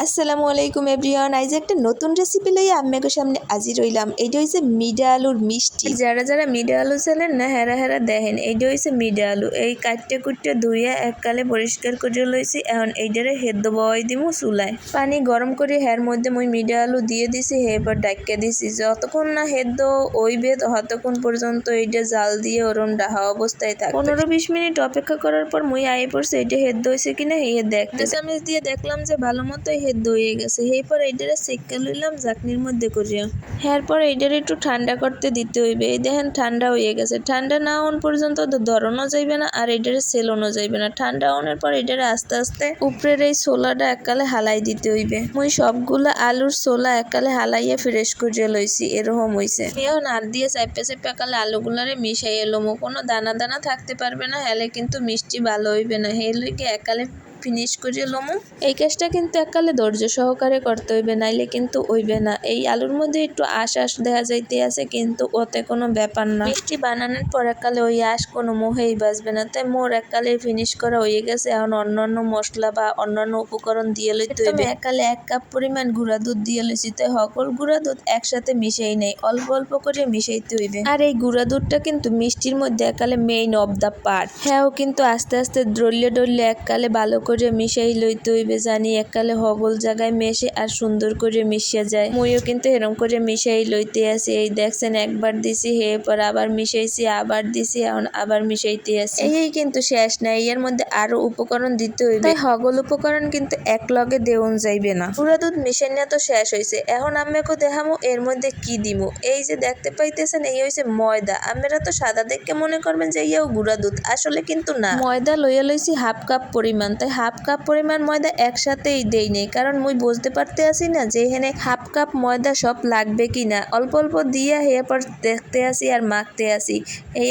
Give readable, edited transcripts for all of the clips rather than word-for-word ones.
আসসালামু আলাইকুম এভরিওয়ান। আজ একটা নতুন রেসিপি লইয়া আম্মাকে সামনে হাজির হইলাম। এইটা হইছে মিডা আলুর মিষ্টি। যারা যারা মিডা আলু চেনেন না হেরা হেরা দেখেন, এইটা হইছে মিডা আলু। এই কাটতে কুটতে ধুইয়া এককালে পরিষ্কার করে লইছি। এখন এইটারে হেদ্দ বওয়াই দিমু চুলায়। পানি গরম করে হের মধ্যে মুই মিডা আলু দিয়ে দিছি, এরপর ডাক্কা দিছি। যতক্ষণ না হেদ্দ হইবে ততক্ষণ পর্যন্ত এইটা জাল দিয়ে ওরম ডাহা অবস্থায় থাকবে। 15-20 মিনিট অপেক্ষা করার পর মুই আয়ে পড়ছে এইটা হেদ্দ হয়েছে কিনা এই দেখতে। চামচ দিয়ে দেখলাম যে ভালো মতো হেদ্দ হয়ে গেছে। এরপর এইটারে সেক্কা লইলাম জাকনির মধ্যে করিয়া। এরপর এইটারে একটু ঠান্ডা করতে দিতে হইবে। এই দেখেন ঠান্ডা হয়ে গেছে। ঠান্ডা না হওয়ার পর্যন্ত ধরানো যাইবে না আর এইটারে সেলানো যাইবে না। ঠান্ডা হওয়ার পর এইটারে আস্তে আস্তে উপরের এই ছোলাটা এককালে হালাই দিতে হইবে। মুই সবগুলা আলুর ছোলা এককালে হালাইয়া ফ্রেশ করিয়া লইছি, এরকম হইছে। এখন আর দিয়ে চাইপে চাইপে একালে আলুগুলারে মিশাই এলোমো। কোনো দানা দানা থাকতে পারবে না, হেলে কিন্তু মিষ্টি ভালো হইবে না। হে লইগে একালে ফিনিশ করিয়ে লমু। এই কাজটা কিন্তু এককালে ধৈর্য সহকারে করতে হইবে, নাইলে কিন্তু হইবে না। এই আলুর মধ্যে একটু আঁশ দেখা যাইতে আছে, কিন্তু ওতে কোনো ব্যাপার না। মিষ্টি বানানোর পর এককালে ওই আঁশ কোনো মোহেই বাঁচবে না। তাই মোর এককালে ফিনিশ করা হয়ে গেছে। এখন অন্যান্য মশলা বা অন্যান্য উপকরণ দিয়ে লইতে হইবে। এককালে 1 কাপ পরিমাণ গুঁড়া দুধ দিয়ে লইছি। তাই সকল গুঁড়া দুধ একসাথে মিশাই নাই, অল্প অল্প করে মিশাইতে হইবে। আর এই গুঁড়া দুধটা কিন্তু মিষ্টির মধ্যে এককালে মেইন অফ দা পার্ট। হ্যাঁ, কিন্তু আস্তে আস্তে ডললে ডললে এককালে ভালো করে মিশাই লইতে হইবে, জানি এককালে হগল জায়গায় মেশে আর সুন্দর করে মিশিয়া যায়। মুইও কিন্তু এরকম করে মিশাই লইতে আছি। এই দেখছেন, একবার দিছি, এরপর আবার মিশাইছি, আবার দিছি, এখন আবার মিশাইতে আছি। এই কিন্তু শেষ নাই, এর মধ্যে আরো উপকরণ দিতে হইবে। তাই হগল উপকরণ কিন্তু এক লগে দেউন যাইবে না। গুঁড়া দুধ মিশাইনা তো শেষ হইছে। এখন আম্মাকে দেখামু এর মধ্যে কি দিমু। এই যে দেখতে পাইতেছেন, এই হইছে ময়দা। আপনারা তো সাদা দেখে মনে করবেন যে ইয়াও গুঁড়া দুধ, আসলে কিন্তু না। ময়দা লইয়া লইছি 1/2 কাপ পরিমাণ। তাই 1/2 কাপ পরিমাণ ময়দা একসাথেই দেই নেই, কারণ মুই বুঝতে পারতে আসি না যে এখানে 1/2 কাপ ময়দা সব লাগবে কিনা। অল্প অল্প দিয়া এরপর দেখতে আসি আর মাখতে আসি।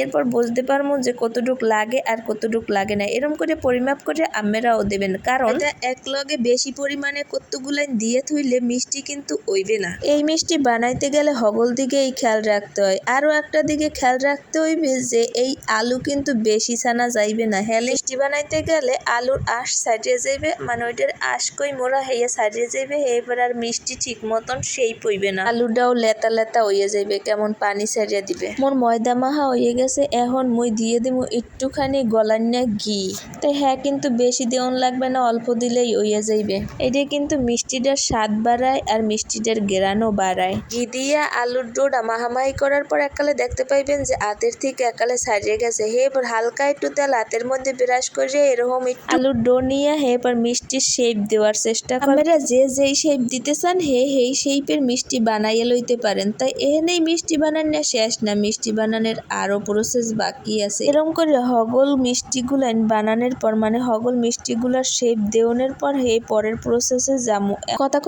এরপর বুঝতে পারবো যে কতটুক লাগে আর কতটুক লাগে না। এরকম করে পরিমাপ করে আম্মেরাও দেবেন, কারণ এটা এক লগে বেশি পরিমাণে কতগুলাই দিয়ে থইলে মিষ্টি কিন্তু হইবে না। এই মিষ্টি বানাইতে গেলে হগল দিকে এই খেয়াল রাখতে হয়। আরো একটা দিকে খেয়াল রাখতে হইবে যে এই আলু কিন্তু বেশি ছানা যাইবে না। হ্যাঁ, মিষ্টি বানাইতে গেলে আলুর আঁশ সাইডে যাইবে, মানে ওইটার আঁশ কই মোড়া হইয়া সাইডে যাইবে। এরপর আর মিষ্টি ঠিক মতন সেই পইবে না, আলুটাও লেতা লেতা হইয়া যাইবে, কেমন পানি ছাড়িয়া দিবে। মোর ময়দা মাখা হয়ে গেছে। এখন মুই দিয়ে দিব একটুখানি গলান্না ঘি। তাই হ্যাঁ, কিন্তু বেশি দেওয়ান লাগবে না, অল্প দিলেই হইয়া যাইবে। এটা কিন্তু মিষ্টিটার স্বাদ বাড়ায় আর মিষ্টিটার ঘেরানও বাড়ায়। ঘি দিয়া আলুর ডোটা মাহামাহি করার পর এককালে দেখতে পাইবেন যে হাতের থেকে এককালে ছাড়িয়ে গেছে। এরপর হালকা একটু তেল হাতের মধ্যে ব্রাশ করে এরকম একটু আলুর ডো নিয়ে এরপর মিষ্টির শেপ দেওয়ার চেষ্টা করবেন। আপনারা যে যেই শেপ দিতে চান সেই শেপের মিষ্টি বানাইয়া লইতে পারেন। তাই এখানেই মিষ্টি বানানো শেষ না, মিষ্টি বানানোর আরো প্রসেস বাকি আছে। এরকম করে হগল মিষ্টিগুলো বানানোর পর, মানে হগল মিষ্টিগুলার শেপ দেওয়ানোর পর পরের প্রসেসে যামু। কথা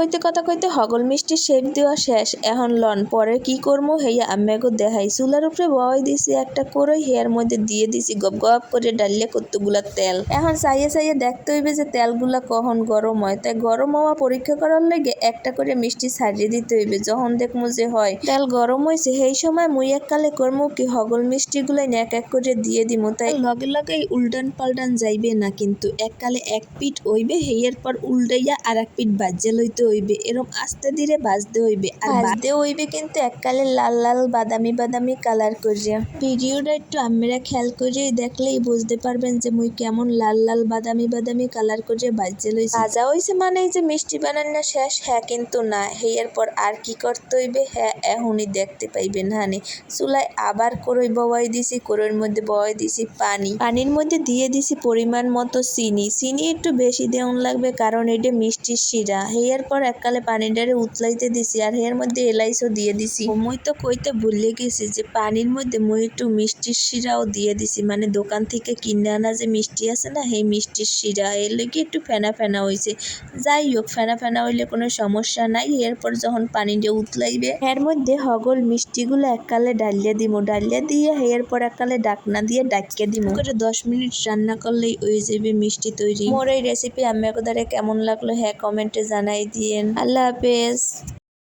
কইতে হগল মিষ্টির শেপ দেওয়া শেষ। এখন লন পরে কি করবো হেয়া আম্মাকে দেখাই। চুলার উপরে বয় দিছি একটা কড়াই, হেয়ার মধ্যে দিয়ে দিছি গপ গপ করে ডালিয়া কতগুলা তেল। এখন চাইয়ে দেখতে হইবে যে তেলগুলা কখন গরম হয়। তাই গরম হওয়া পরীক্ষা করার লাগে একটা করে মিষ্টি ছাড়িয়ে দিতে হইবে। যখন দেখবো যে হয় তেল গরম হয়েছে, সেই সময় মুই এককালে করবো কি হগল মিষ্টিগুলাই এক এক করে দিয়ে দিমু। তাই লগে লগে উল্টান পাল্টান যাইবে না, কিন্তু এককালে এক পিঠ হইবে, হেয়ার পর উল্টাইয়া আর এক পিঠ ভাজে লইতে হইবে। এরকম আস্তে ধীরে ভাজতে হইবে, আর ভাজতে হইবে কিন্তু এককালে লাল লাল বাদামি বাদামি কালার করিয়া। ভিডিওটা একটু আমরা খেয়াল করিয়ে দেখলেই বুঝতে পারবেন যে মুই কেমন লাল লাল বাদামি বাদামি কালার করে ভাজতে লইছি। ভাজা হইছে মানে যে মিষ্টি বানানো শেষ, হ্যাঁ কিন্তু না। হেয়ার পর আর কি করতে হইবে, হ্যাঁ এখনই দেখতে পাইবেন। হানি চুলায় আবার কড়াই বওয়াই দিছি। কড়াইয়ের মধ্যে বওয়াই দিছি পানি। পানির মধ্যে দিয়ে দিছি পরিমাণ মতো চিনি। চিনি একটু বেশি দেওয়ান লাগবে, কারণ এটা মিষ্টির শিরা। হেয়ার পর এককালে পানিটারে উতলাইতে দিছি, আর এর মধ্যে এলাইচও দিয়ে দিছি। মুই তো কইতে ভুলে গেছি যে পানির মধ্যে মুই একটু মিষ্টির শিরাও দিয়ে দিছি, মানে দোকান থেকে কিনে আনা যে মিষ্টি আছে না, সেই মিষ্টির শিরা। এর লেগে একটু ফেনা ফেনা হয়েছে। যাই হোক, ফেনা ফেনা হইলে কোনো সমস্যা নাই। এরপর যখন পানিটা উতলাইবে, এর মধ্যে হগল মিষ্টিগুলো এককালে ডালিয়া দিমু। ডালিয়া দিয়ে এরপর এককালে ডাকনা দিয়ে ডাকিয়ে দিমু। করে 10 মিনিট রান্না করলেই হয়ে যাবে মিষ্টি তৈরি। মোর এই রেসিপি আপনাদের কেমন লাগলো হ্যাঁ কমেন্টে জানাই দিয়েন। আল্লাহ হাফেজ।